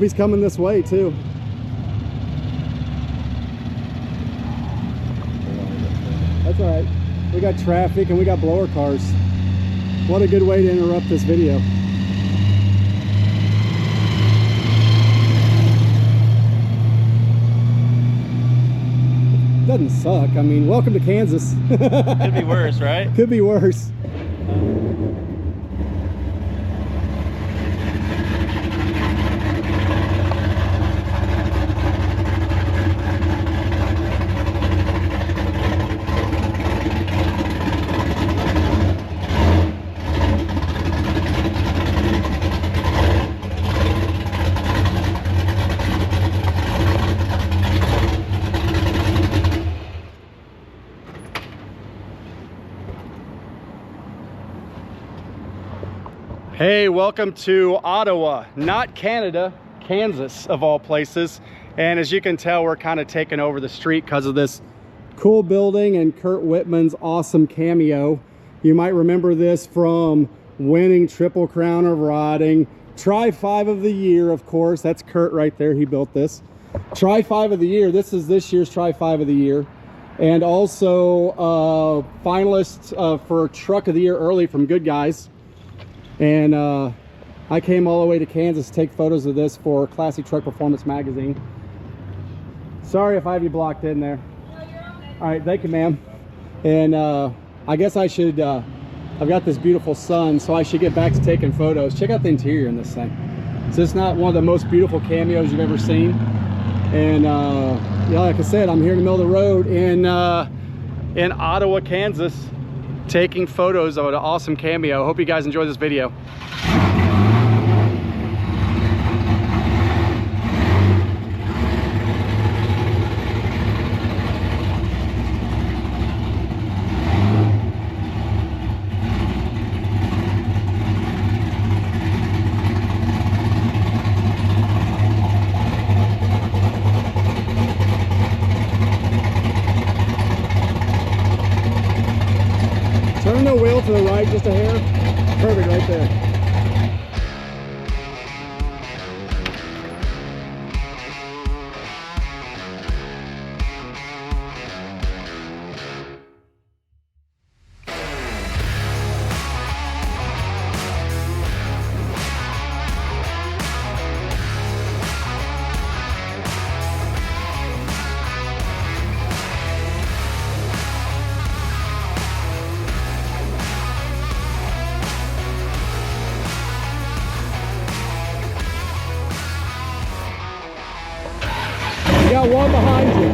Hope he's coming this way too. That's all right. We got traffic and we got blower cars. What a good way to interrupt this video. Doesn't suck. I mean, welcome to Kansas. Could be worse, right? Could be worse. Hey, welcome to Ottawa, not Canada, Kansas of all places. And as you can tell, we're kind of taking over the street because of this cool building and Curt Wittman's awesome Cameo. You might remember this from winning Triple Crown of Riding, Tri-5 of the Year, of course. That's Curt right there, he built this. Tri-5 of the Year, this is this year's Tri-5 of the Year. And also finalist for Truck of the Year early from Goodguys. And I came all the way to Kansas to take photos of this for Classic Truck Performance magazine. Sorry if I have you blocked in there. No, you're okay. All right, thank you, ma'am. And I guess I should, I've got this beautiful sun, so I should get back to taking photos. Check out the interior in this thing. Is this not one of the most beautiful Cameos you've ever seen? And yeah, like I said, I'm here in the middle of the road in Ottawa, Kansas, taking photos of an awesome Cameo. Hope you guys enjoy this video. Turn the wheel to the right just a hair. Perfect right there. You got one behind you.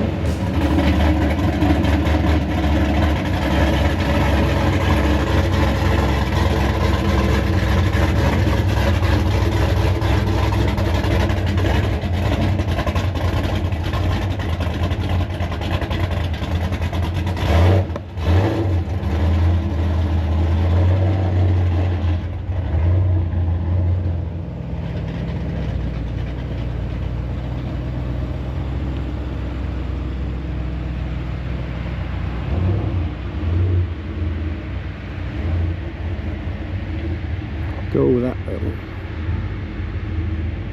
Go that way.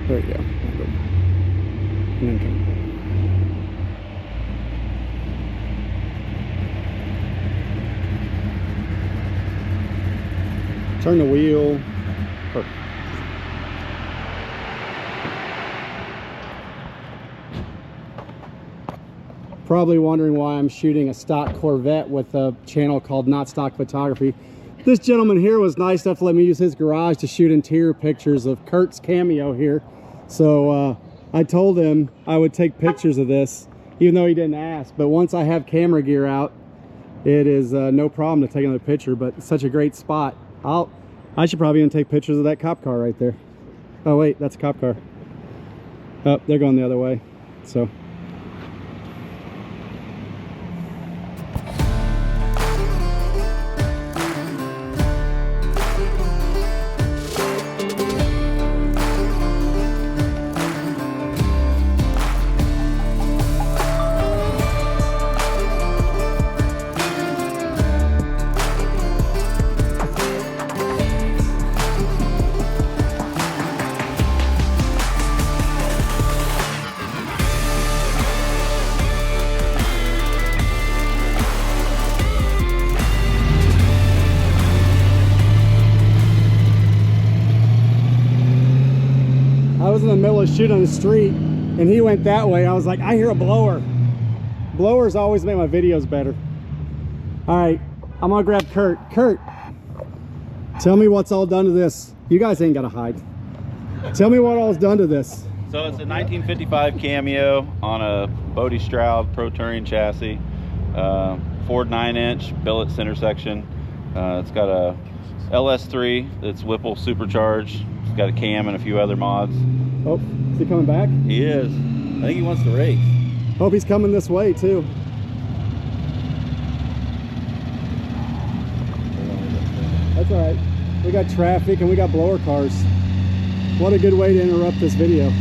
There you go. And then come. Turn the wheel. Perfect. Probably wondering why I'm shooting a stock Corvette with a channel called Not Stock Photography. This gentleman here was nice enough to let me use his garage to shoot interior pictures of Curt's Cameo here. So I told him I would take pictures of this, even though he didn't ask. But once I have camera gear out, it is no problem to take another picture. But it's such a great spot. I should probably even take pictures of that cop car right there. Oh wait, that's a cop car. Oh, they're going the other way. So. to shoot on the street, and he went that way. I was like, I hear a blower. Blowers always make my videos better. All right, I'm gonna grab Curt. Curt, tell me what's all done to this. You guys ain't gotta hide. Tell me what all's done to this. So it's a 1955 Cameo on a Bodie Stroud Pro Touring chassis. Ford 9-inch billet center section. It's got a LS3 that's Whipple Supercharged. It's got a cam and a few other mods. Oh, is he coming back? He is. I think he wants to race. Hope he's coming this way too. That's all right. We got traffic and we got blower cars. What a good way to interrupt this video.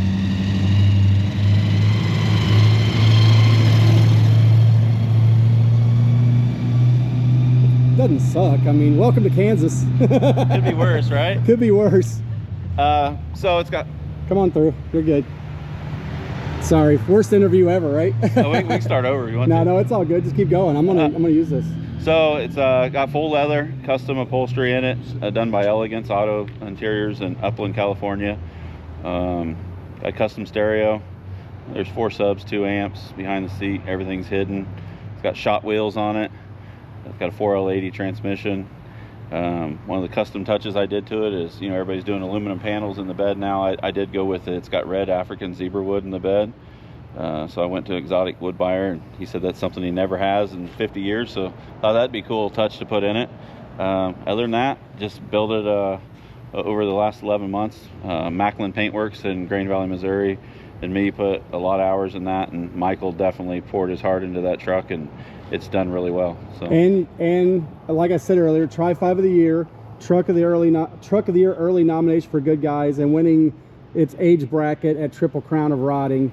Doesn't suck. I mean, welcome to Kansas. Could be worse, right? Could be worse. So it's got... Come on through. You're good. Sorry, worst interview ever, right? Oh, we can start over. You want to? No, it's all good. Just keep going. I'm gonna use this. So it's got full leather, custom upholstery in it, done by Elegance Auto Interiors in Upland, California. Got custom stereo. There's 4 subs, 2 amps behind the seat. Everything's hidden. It's got shot wheels on it. It's got a 4L80 transmission. One of the custom touches I did to it is, you know, everybody's doing aluminum panels in the bed now. I did go with it. It's got red African zebra wood in the bed. So I went to Exotic Wood Buyer, and he said that's something he never has in 50 years. So I thought that'd be a cool touch to put in it. Other than that, just built it over the last 11 months. Macklin Paintworks in Grain Valley, Missouri, and me put a lot of hours in that, and Michael definitely poured his heart into that truck, and it's done really well. So and like I said earlier, Tri-5 of the Year, Truck of the Year early nomination for Goodguys, and winning its age bracket at Triple Crown of Rotting.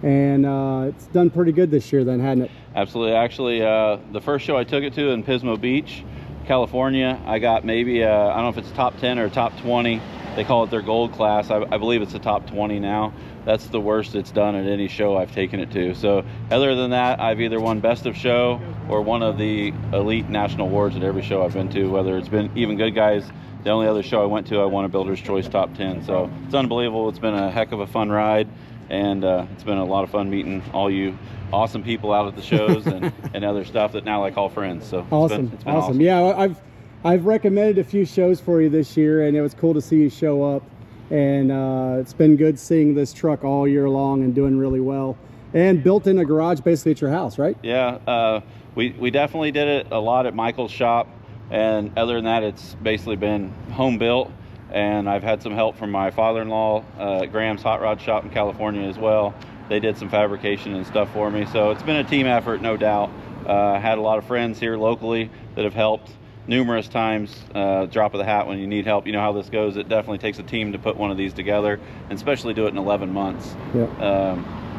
And it's done pretty good this year then, hadn't it? Absolutely. Actually, the first show I took it to in Pismo Beach, California, I got maybe, I don't know if it's top 10 or top 20. They call it their gold class. I believe it's the top 20 now. That's the worst it's done at any show I've taken it to. So other than that, I've either won best of show or one of the elite national awards at every show I've been to, whether it's been even Goodguys. The only other show I went to, I won a Builder's Choice top 10. So it's unbelievable. It's been a heck of a fun ride. And it's been a lot of fun meeting all you awesome people out at the shows and other stuff that now I call friends. So awesome. It's been awesome. Yeah, I've recommended a few shows for you this year, and it was cool to see you show up. And it's been good seeing this truck all year long and doing really well. And built in a garage basically at your house, right? Yeah, we definitely did it a lot at Michael's shop. And other than that, it's basically been home built. And I've had some help from my father-in-law, Graham's Hot Rod Shop in California as well. They did some fabrication and stuff for me. So it's been a team effort, no doubt. Had a lot of friends here locally that have helped numerous times. Drop of the hat when you need help. You know how this goes. It definitely takes a team to put one of these together, and especially do it in 11 months. Yep.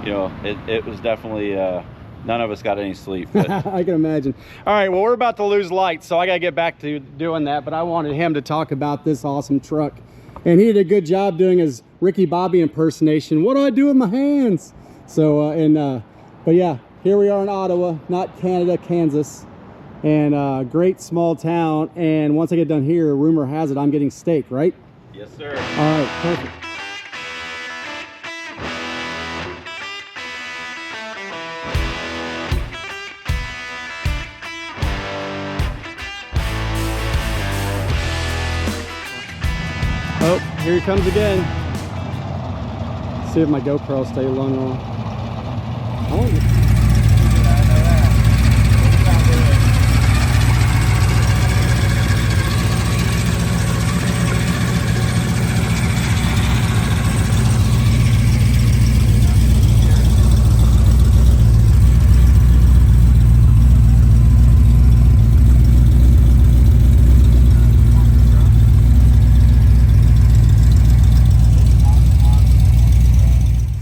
You know, it was definitely... none of us got any sleep. But. I can imagine. All right, well, we're about to lose light, so I got to get back to doing that. But I wanted him to talk about this awesome truck. And he did a good job doing his Ricky Bobby impersonation. What do I do with my hands? So, but yeah, here we are in Ottawa, not Canada, Kansas. And great small town. And once I get done here, rumor has it I'm getting steak, right? Yes, sir. All right, perfect. Oh, here he comes again. See if my GoPro will stay long enough.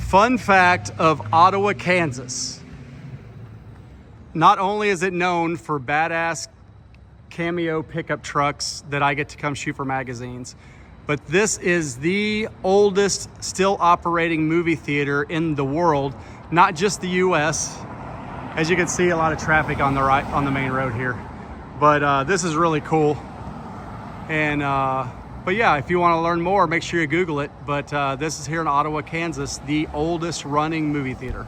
Fun fact of Ottawa, Kansas. Not only is it known for badass Cameo pickup trucks that I get to come shoot for magazines, but this is the oldest still operating movie theater in the world, not just the US. As you can see, a lot of traffic on the right on the main road here. But this is really cool. And But yeah, if you want to learn more, make sure you Google it. But this is here in Ottawa, Kansas, the oldest running movie theater.